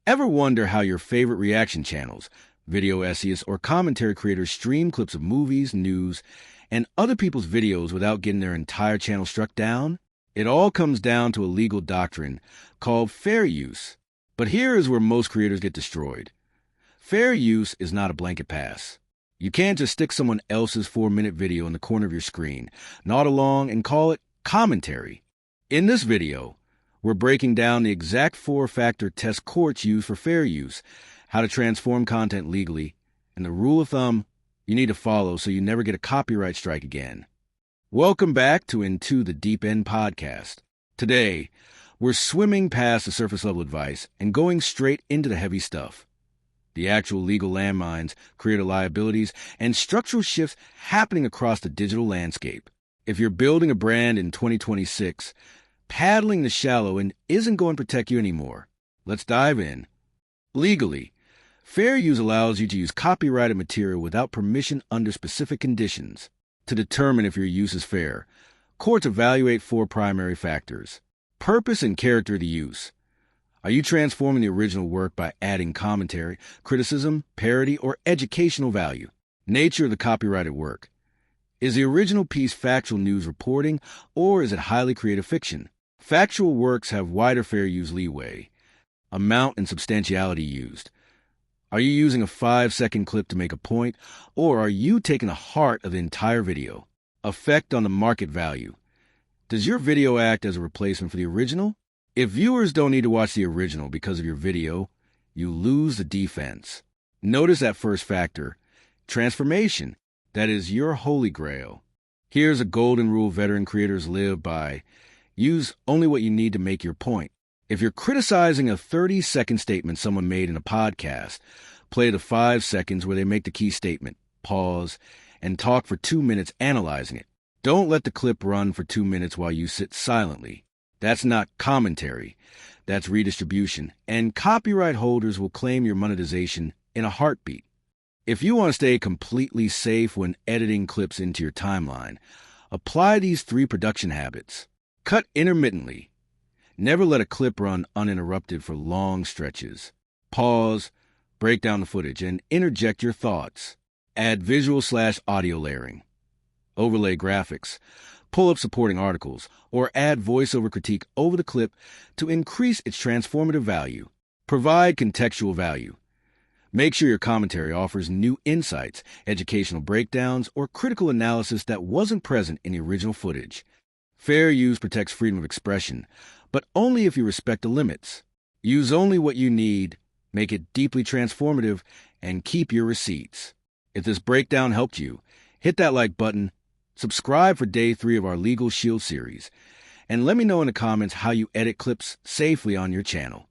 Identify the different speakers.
Speaker 1: Ever wonder how your favorite reaction channels, video essayists, or commentary creators stream clips of movies, news, and other people's videos without getting their entire channel struck down? It all comes down to a legal doctrine called fair use. But here is where most creators get destroyed. Fair use is not a blanket pass. You can't just stick someone else's 4-minute video in the corner of your screen, nod along, and call it commentary. In this video, we're breaking down the exact 4-factor test courts use for fair use, how to transform content legally, and the rule of thumb you need to follow so you never get a copyright strike again. Welcome back to Into the Deep End podcast. Today, we're swimming past the surface-level advice and going straight into the heavy stuff. The actual legal landmines, creator liabilities, and structural shifts happening across the digital landscape. If you're building a brand in 2026, paddling the shallow and isn't going to protect you anymore. Let's dive in. Legally, fair use allows you to use copyrighted material without permission under specific conditions. To determine if your use is fair, courts evaluate 4 primary factors: purpose and character of the use. Are you transforming the original work by adding commentary, criticism, parody, or educational value? Nature of the copyrighted work. Is the original piece factual news reporting, or is it highly creative fiction? Factual works have wider fair use leeway. Amount and substantiality used. Are you using a 5-second clip to make a point, or are you taking the heart of the entire video? Effect on the market value. Does your video act as a replacement for the original? If viewers don't need to watch the original because of your video, you lose the defense. Notice that first factor, transformation. That is your holy grail. Here's a golden rule veteran creators live by. Use only what you need to make your point. If you're criticizing a 30-second statement someone made in a podcast, play the 5 seconds where they make the key statement, pause, and talk for 2 minutes analyzing it. Don't let the clip run for 2 minutes while you sit silently. That's not commentary. That's redistribution, and copyright holders will claim your monetization in a heartbeat. If you want to stay completely safe when editing clips into your timeline, apply these 3 production habits. Cut intermittently. Never let a clip run uninterrupted for long stretches. Pause, break down the footage, and interject your thoughts. Add visual/audio layering. Overlay graphics. Pull up supporting articles, or add voiceover critique over the clip to increase its transformative value. Provide contextual value. Make sure your commentary offers new insights, educational breakdowns, or critical analysis that wasn't present in the original footage. Fair use protects freedom of expression, but only if you respect the limits. Use only what you need, make it deeply transformative, and keep your receipts. If this breakdown helped you, hit that like button, subscribe for day 3 of our Legal Shield series, and let me know in the comments how you edit clips safely on your channel.